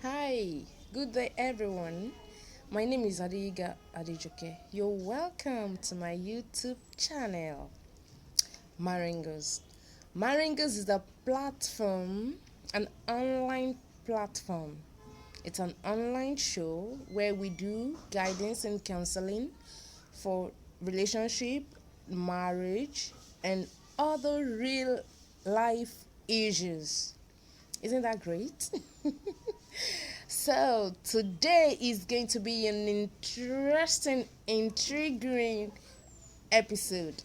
Hi, good day everyone. My name is Adiga Adejoke. You're welcome to my YouTube channel, Maringos. Maringos is a platform, an online platform. It's an online show where we do guidance and counseling for relationship, marriage, and other real life issues. Isn't that great? So, today is going to be an interesting, intriguing episode.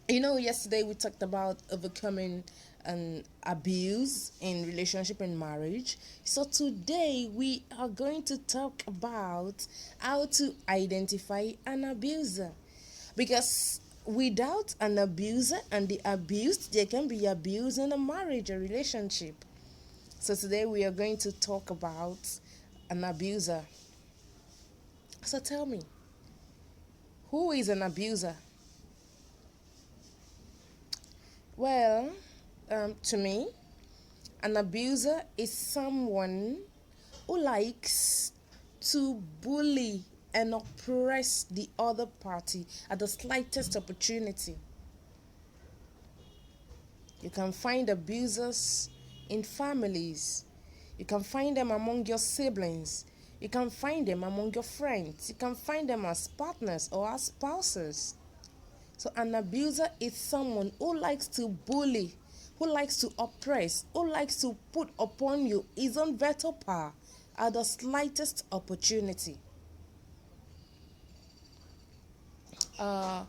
Yesterday we talked about overcoming an abuse in relationship and marriage. So, today we are going to talk about how to identify an abuser. Because without an abuser and the abused, there can be abuse in a marriage or relationship. So today we are going to talk about an abuser. So tell me, who is an abuser? Well, to me, an abuser is someone who likes to bully and oppress the other party at the slightest opportunity. You can find abusers in families. You can find them among your siblings. You can find them among your friends. You can find them as partners or as spouses. So, an abuser is someone who likes to bully, who likes to oppress, who likes to put upon you his own veto power at the slightest opportunity. Uh,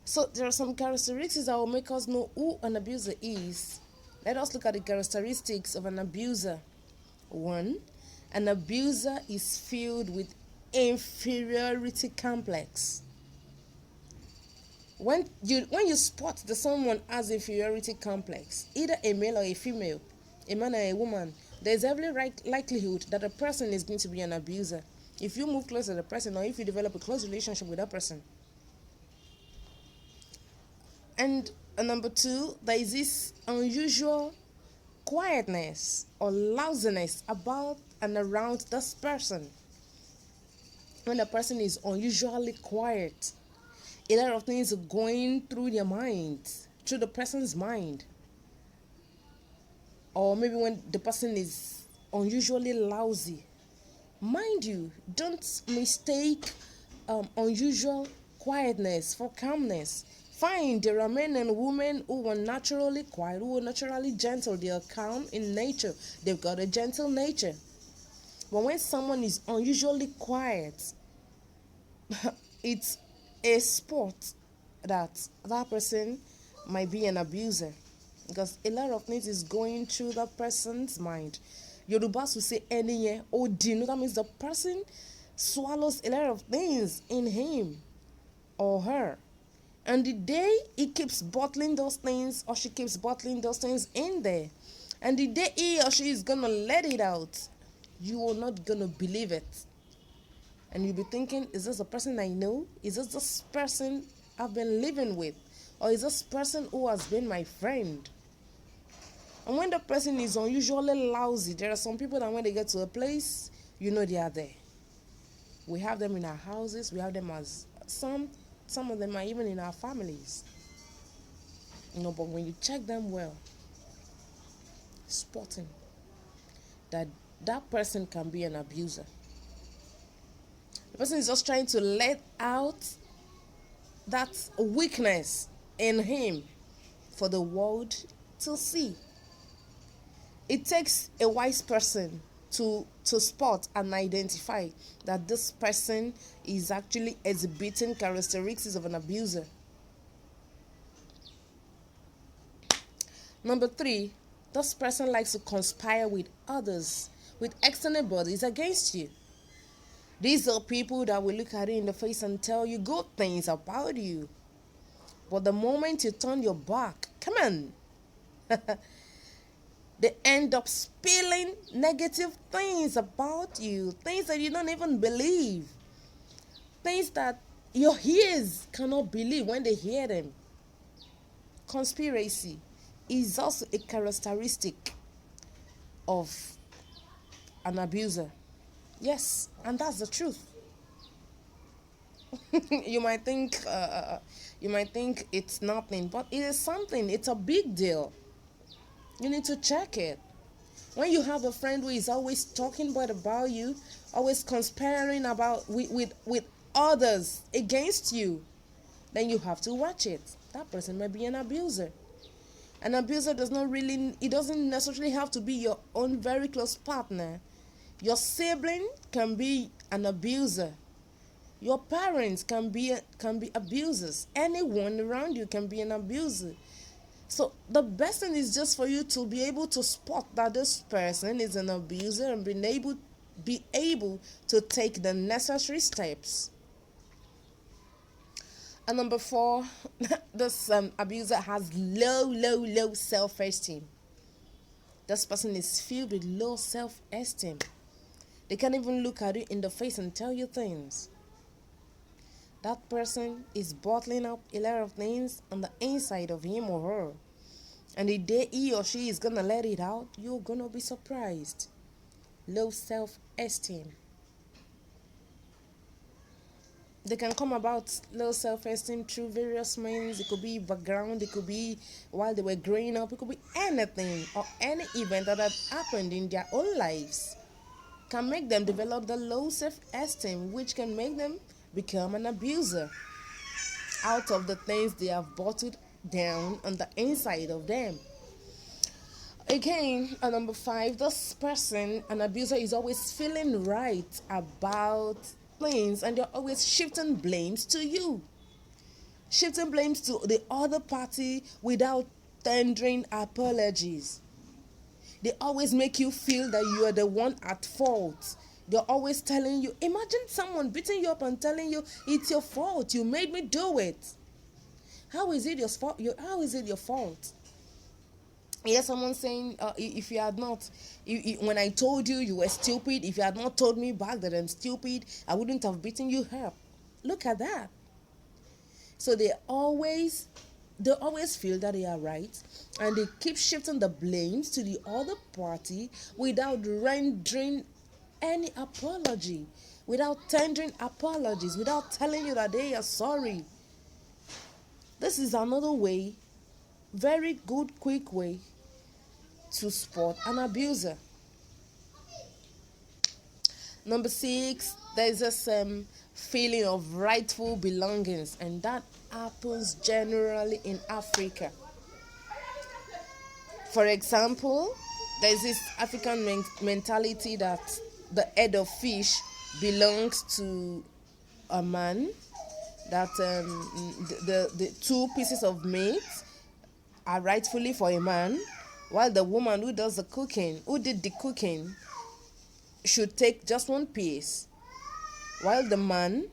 so, there are some characteristics that will make us know who an abuser is. Let us look at the characteristics of an abuser. One, an abuser is filled with inferiority complex. When you spot that someone has inferiority complex, either a male or a female, a man or a woman, there's every likelihood that a person is going to be an abuser. If you move close to the person or if you develop a close relationship with that person. And number two, there is this unusual quietness or lousiness about and around this person. When a person is unusually quiet, a lot of things are going through their mind, through the person's mind. Or maybe when the person is unusually lousy. Mind you, don't mistake unusual quietness for calmness. Fine, there are men and women who are naturally quiet, who are naturally gentle. They are calm in nature. They've got a gentle nature. But when someone is unusually quiet, it's a spot that person might be an abuser because a lot of things is going through that person's mind. Yorubas will say any or dino. That means the person swallows a lot of things in him or her. And the day he keeps bottling those things or she keeps bottling those things in there, and the day he or she is gonna let it out, you are not gonna believe it. And you'll be thinking, is this a person I know? Is this person I've been living with? Or is this person who has been my friend? And when the person is unusually lousy, there are some people that when they get to a place, you know they are there. We have them in our houses, we have them as some of them are even in our families. But when you check them well, spotting that that person can be an abuser. The person is just trying to let out that weakness in him for the world to see. It takes a wise person to spot and identify that this person is actually exhibiting characteristics of an abuser. Number three, this person likes to conspire with others, with external bodies against you. These are people that will look at you in the face and tell you good things about you. But the moment you turn your back, come on, they end up spilling negative things about you, things that you don't even believe, things that your ears cannot believe when they hear them. Conspiracy is also a characteristic of an abuser. Yes, and that's the truth. you might think you might think it's nothing, but it is something. It's a big deal. You need to check it. When you have a friend who is always talking bad about you, always conspiring about with others against you, then you have to watch it. That person may be an abuser. An abuser does not really, it doesn't necessarily have to be your own very close partner. Your sibling can be an abuser. Your parents can be abusers. Anyone around you can be an abuser. So the best thing is just for you to be able to spot that this person is an abuser and be able to take the necessary steps. And number 4, this abuser has low self-esteem. This person is filled with low self-esteem. They can't even look at you in the face and tell you things. That person is bottling up a lot of things on the inside of him or her. And the day he or she is going to let it out, you're going to be surprised. Low self-esteem. They can come about low self-esteem through various means. It could be background, it could be while they were growing up, it could be anything or any event that had happened in their own lives can make them develop the low self-esteem, which can make them become an abuser out of the things they have bottled down on the inside of them. Again, number 5, this person, an abuser, is always feeling right about things and they're always shifting blames to you. Shifting blames to the other party without tendering apologies. They always make you feel that you are the one at fault. They're always telling you, imagine someone beating you up and telling you, it's your fault, you made me do it. How is it your fault? How is it your fault? Yes, someone saying, if you had not, when I told you you were stupid, if you had not told me back that I'm stupid, I wouldn't have beaten you up. Look at that. So they always feel that they are right, and they keep shifting the blames to the other party without rendering any apology, without tendering apologies, without telling you that they are sorry. This is another way, very good, quick way to spot an abuser. Number 6, there's this feeling of rightful belongings, and that happens generally in Africa. For example, there's this African mentality that the head of fish belongs to a man, that the 2 pieces of meat are rightfully for a man, while the woman who did the cooking, should take just 1 piece, while the man,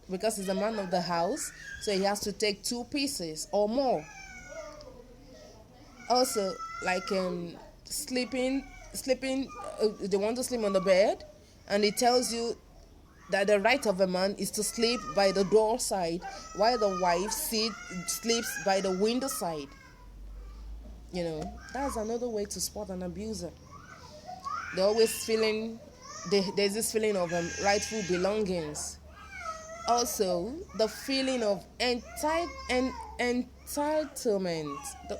because he's the man of the house, so he has to take 2 pieces or more. Also, like sleeping, they want to sleep on the bed, and it tells you that the right of a man is to sleep by the door side, while the wife sleeps by the window side. That's another way to spot an abuser. They're always there's this feeling of rightful belongings. Also, the feeling of entitlement.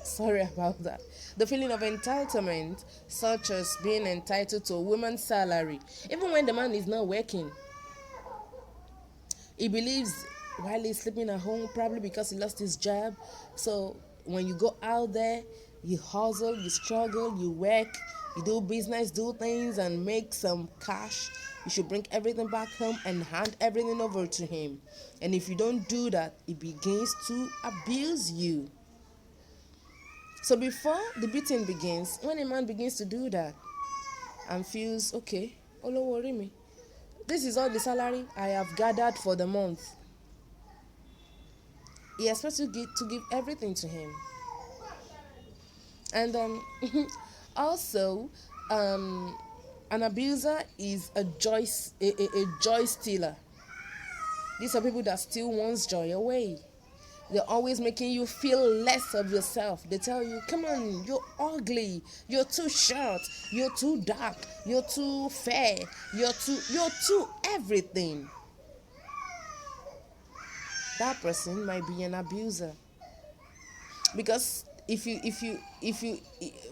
Sorry about that. The feeling of entitlement, such as being entitled to a woman's salary, even when the man is not working. He believes while he's sleeping at home, probably because he lost his job. So when you go out there, you hustle, you struggle, you work, you do business, do things, and make some cash. You should bring everything back home and hand everything over to him. And if you don't do that, he begins to abuse you. So before the beating begins, when a man begins to do that and feels, okay, don't worry me, this is all the salary I have gathered for the month, he expects you to give everything to him. And also, an abuser is a joy stealer. These are people that steal one's joy away. They're always making you feel less of yourself. They tell you, come on, you're ugly, you're too short, you're too dark, you're too fair, you're too everything. That person might be an abuser. Because if you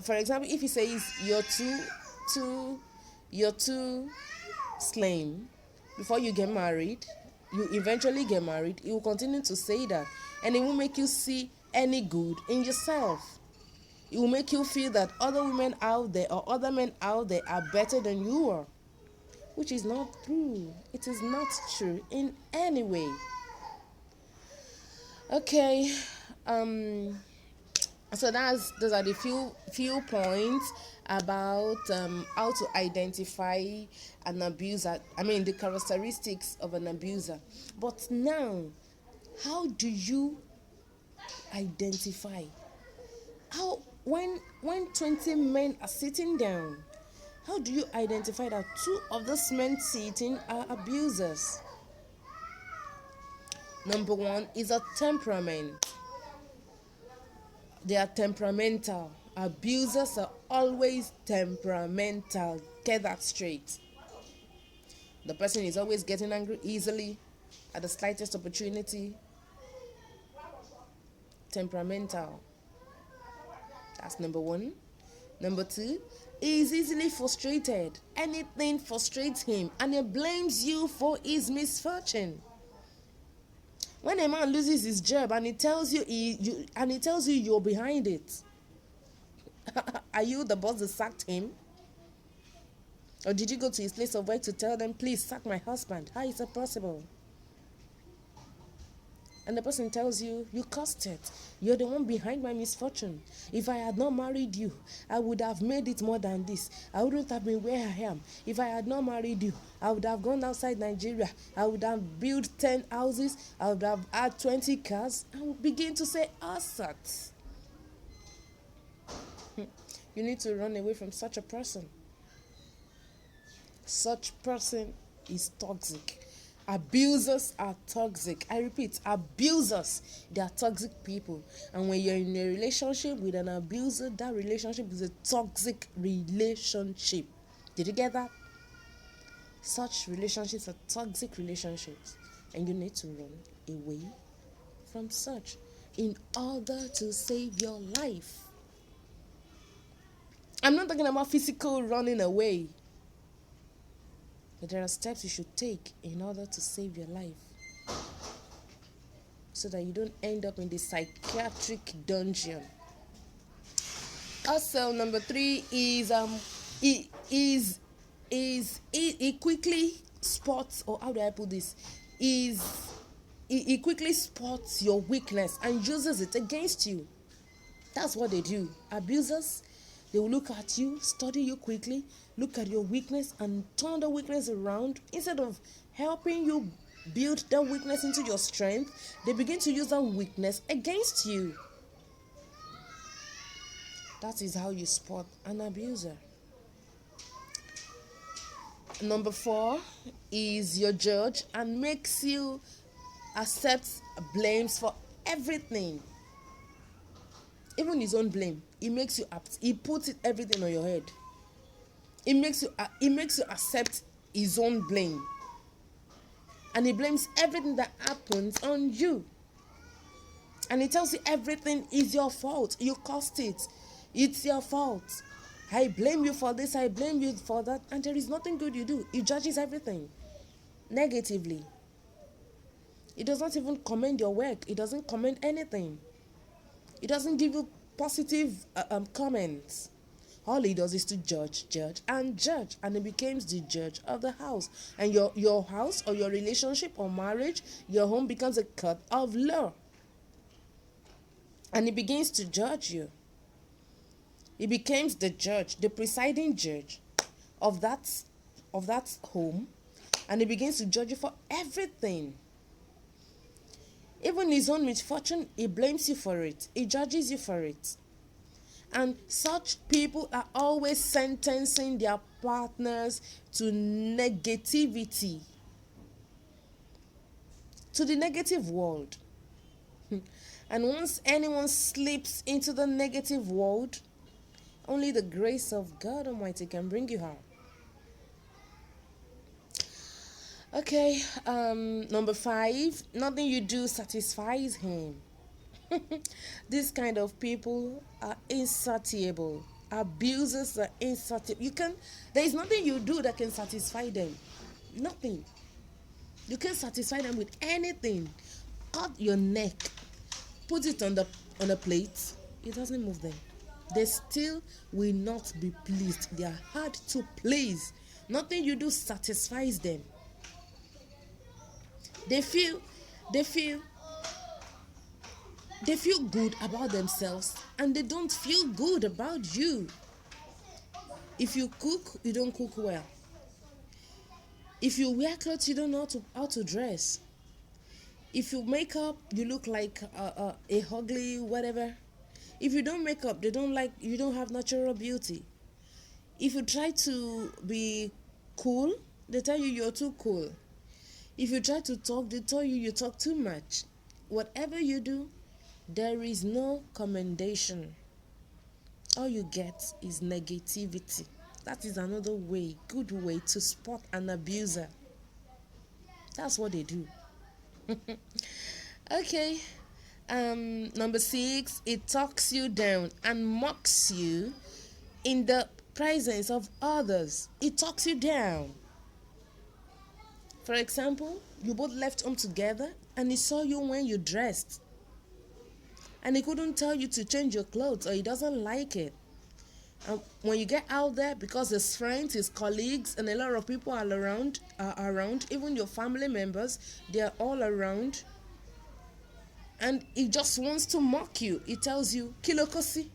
for example, if he says too you're too slim before you get married, you eventually get married, he will continue to say that, and it won't make you see any good in yourself. It will make you feel that other women out there or other men out there are better than you are, which is not true. It is not true in any way. Okay, so those are the few points about how to identify an abuser. I mean, the characteristics of an abuser. But now, how do you identify? How when 20 men are sitting down, how do you identify that two of those men sitting are abusers? Number one is a temperament. They are temperamental. Abusers are always temperamental. Get that straight. The person is always getting angry easily at the slightest opportunity. Temperamental. That's number one. Number two, he is easily frustrated. Anything frustrates him and he blames you for his misfortune. When a man loses his job and he tells you you're behind it, are you the boss that sacked him? Or did you go to his place of work to tell them, please sack my husband? How is that possible? And the person tells you, you caused it. You're the one behind my misfortune. If I had not married you, I would have made it more than this. I wouldn't have been where I am. If I had not married you, I would have gone outside Nigeria. I would have built 10 houses. I would have had 20 cars. I would begin to say all sorts. You need to run away from such a person. Such person is toxic. Abusers are toxic. I repeat, abusers, they are toxic people. And when you're in a relationship with an abuser, that relationship is a toxic relationship. Did you get that? Such relationships are toxic relationships. And you need to run away from such in order to save your life. I'm not talking about physical running away. But there are steps you should take in order to save your life, so that you don't end up in the psychiatric dungeon. Also, number three is he quickly spots, or how do I put this? He quickly spots your weakness and uses it against you. That's what they do. Abusers, they will look at you, study you quickly, look at your weakness and turn the weakness around. Instead of helping you build that weakness into your strength, they begin to use that weakness against you. That is how you spot an abuser. Number four is your judge and makes you accept blames for everything. Even his own blame, he puts everything on your head. It makes you accept his own blame, and he blames everything that happens on you. And he tells you everything is your fault. You caused it. It's your fault. I blame you for this. I blame you for that. And there is nothing good you do. He judges everything negatively. He does not even commend your work. He doesn't commend anything. He doesn't give you positive comments. All he does is to judge, and he becomes the judge of the house. And your house or your relationship or marriage, your home becomes a court of law. And he begins to judge you. He becomes the judge, the presiding judge of that home, and he begins to judge you for everything. Even his own misfortune, he blames you for it. He judges you for it. And such people are always sentencing their partners to negativity, to the negative world. And once anyone slips into the negative world, only the grace of God Almighty can bring you out. Okay, number 5, nothing you do satisfies him. These kind of people are insatiable. Abusers are insatiable. There is nothing you do that can satisfy them. Nothing. You can't satisfy them with anything. Cut your neck, put it on a plate. It doesn't move them. They still will not be pleased. They are hard to please. Nothing you do satisfies them. They feel they feel they feel good about themselves and they don't feel good about you. If you cook, you don't cook well. If you wear clothes, you don't know how to dress. If you make up, you look like a ugly whatever. If you don't make up, they don't like you. Don't have natural beauty. If you try to be cool, they tell you you're too cool. If you try to talk, they tell you talk too much. Whatever you do, there is no commendation. All you get is negativity. That is another way, good way to spot an abuser. That's what they do. Okay. Number 6, it talks you down and mocks you in the presence of others. It talks you down. For example, you both left home together and he saw you when you dressed. And he couldn't tell you to change your clothes or he doesn't like it. And when you get out there, because his friends, his colleagues, and a lot of people are around, even your family members, they are all around. And he just wants to mock you. He tells you, Kilokosi,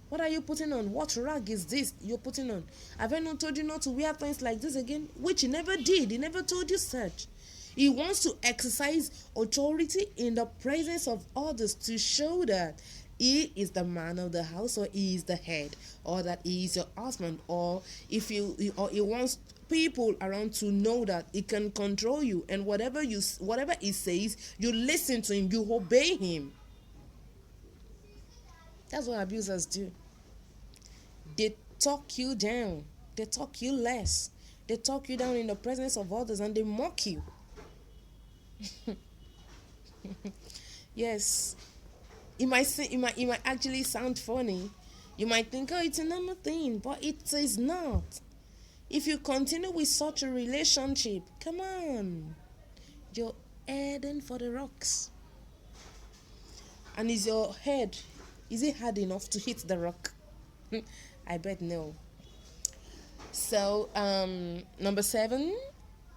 what are you putting on? What rag is this you're putting on? Have I not told you not to wear things like this again? Which he never did. He never told you such. He wants to exercise authority in the presence of others to show that he is the man of the house, or he is the head, or that he is your husband, or he wants people around to know that he can control you, and whatever he says, you listen to him, you obey him. That's what abusers do. They talk you down, they talk you less, they talk you down in the presence of others, and they mock you. Yes, it might actually sound funny. You might think, oh, it's a normal thing, but it is not. If you continue with such a relationship, come on, you're heading for the rocks. And is it hard enough to hit the rock? I bet no. So, number 7,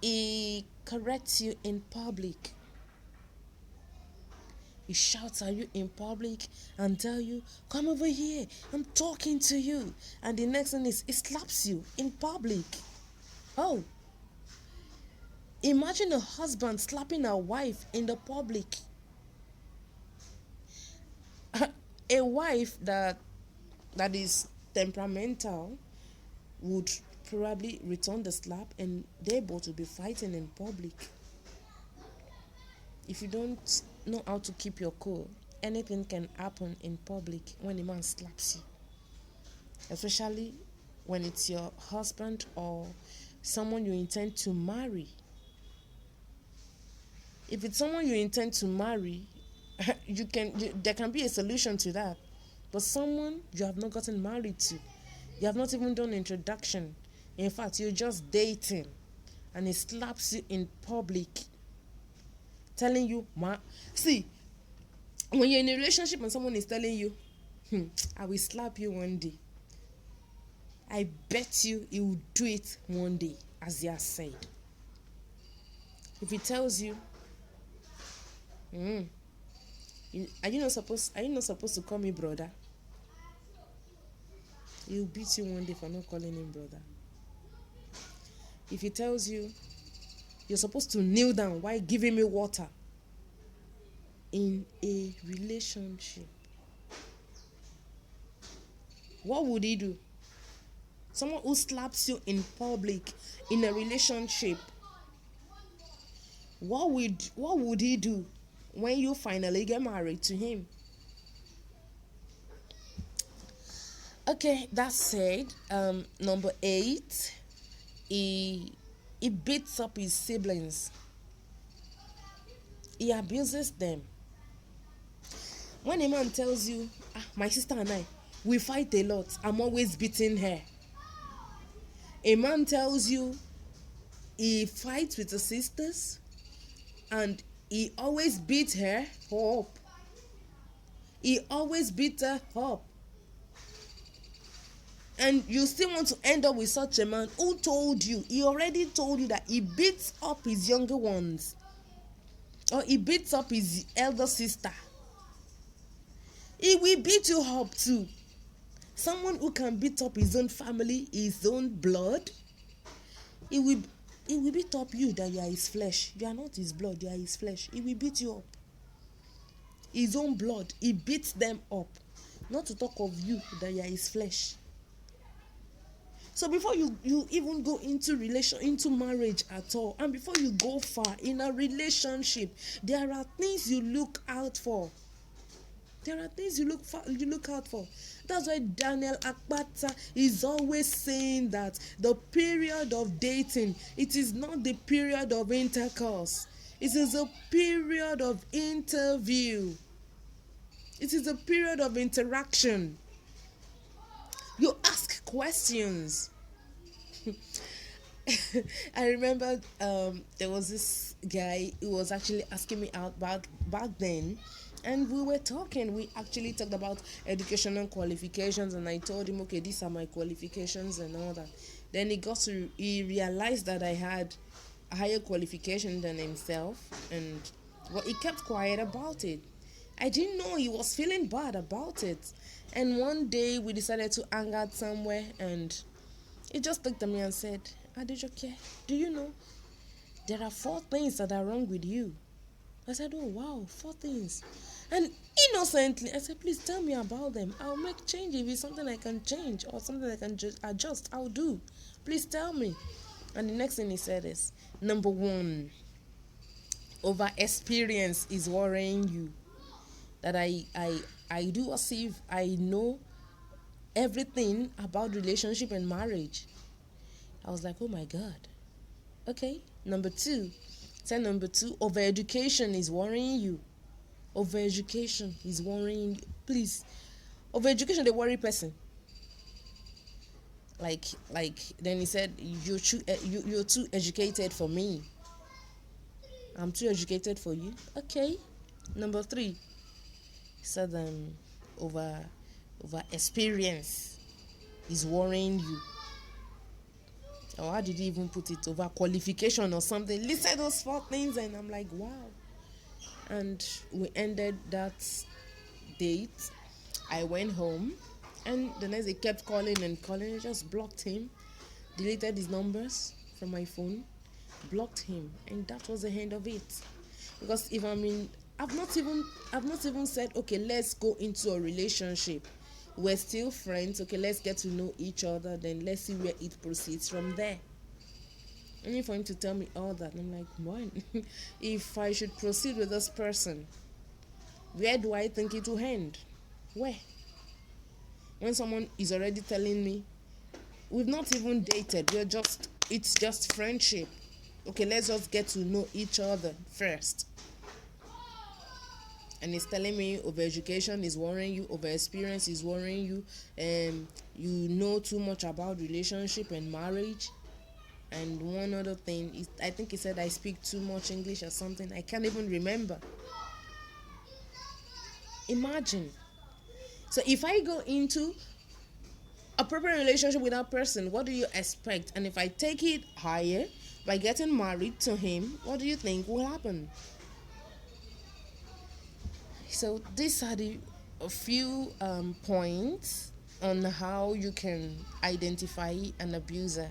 he corrects you in public. He shouts at you in public and tell you, come over here, I'm talking to you. And the next thing is, he slaps you in public. Oh, imagine a husband slapping a wife in the public. A wife that is temperamental would probably return the slap and they both will be fighting in public. If you don't know how to keep your cool, anything can happen in public when a man slaps you. Especially when it's your husband or someone you intend to marry. If it's someone you intend to marry, there can be a solution to that. But someone you have not gotten married to, you have not even done introduction. In fact, you're just dating, and he slaps you in public, telling you, see, when you're in a relationship and someone is telling you, I will slap you one day, I bet you he will do it one day, as he has said. If he tells you, are you not supposed to call me brother? He'll beat you one day for not calling him brother. If he tells you you're supposed to kneel down while giving me water in a relationship, what would he do? Someone who slaps you in public in a relationship, what would he do? when you finally get married to him. Okay, that said, number 8, he beats up his siblings. He abuses them. When a man tells you, my sister and I, we fight a lot, I'm always beating her. A man tells you he fights with his sisters and he always beats her up. He always beats her up. And you still want to end up with such a man who told you, he already told you that he beats up his younger ones. Or he beats up his elder sister. He will beat you up too. Someone who can beat up his own family, his own blood, he will beat up you that you are his flesh. You are not his blood, you are his flesh. He will beat you up. His own blood, he beats them up. Not to talk of you that you are his flesh. So before you even go into marriage at all, and before you go far in a relationship, there are things you look out for. There are things you look out for. That's why Daniel Akpata is always saying that the period of dating, it is not the period of intercourse. It is a period of interview. It is a period of interaction. You ask questions. I remember there was this guy who was actually asking me out back then, and we were talking. We actually talked about educational qualifications, and I told him, okay, these are my qualifications and all that. Then he realized that I had a higher qualification than himself, and he kept quiet about it. I didn't know he was feeling bad about it. And one day we decided to hang out somewhere, and he just looked at me and said, Adejoke, do you know there are 4 things that are wrong with you? I said, oh wow, 4 things. And innocently, I said, please tell me about them. I'll make change. If it's something I can change or something I can just adjust, I'll do. Please tell me. And the next thing he said is, number 1, over experience is worrying you. That I do as if I know everything about relationship and marriage. I was like, oh my God. Okay. Number 2, over education is worrying you. Over education is worrying you. Please, over education, they worry person. Like then he said, you're too educated for me. I'm too educated for you. Okay. Number 3, he said over experience is worrying you. Or how did he even put it? Over qualification or something. Listen those 4 things, and I'm like, wow. And we ended that date. I went home, and the next day kept calling and calling. I just blocked him, deleted his numbers from my phone, blocked him, and that was the end of it. Because I've not even said, okay, let's go into a relationship. We're still friends. Okay, let's get to know each other. Then let's see where it proceeds from there. Only for him to tell me all that. I'm like, why? If I should proceed with this person, where do I think it will end? Where? When someone is already telling me, we've not even dated. It's just friendship. Okay, let's just get to know each other first. And he's telling me over education is worrying you, over experience is worrying you, and you know too much about relationship and marriage. And one other thing is, I think he said I speak too much English or something. I can't even remember. Imagine. So if I go into a proper relationship with that person, what do you expect? And if I take it higher by getting married to him, what do you think will happen? So these are a few points on how you can identify an abuser.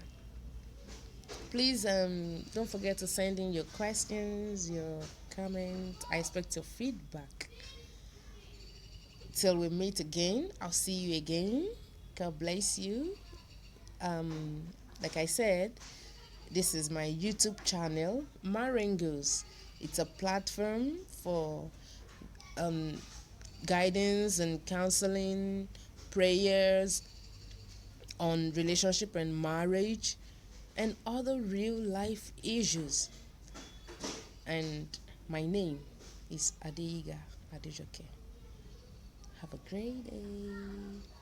Please don't forget to send in your questions, your comments. I expect your feedback. Till we meet again, I'll see you again. God bless you. Like I said, this is my YouTube channel, Marengos. It's a platform for um, guidance and counseling, prayers on relationship and marriage, and other real life issues. And my name is Adeiga Adejoke. Have a great day.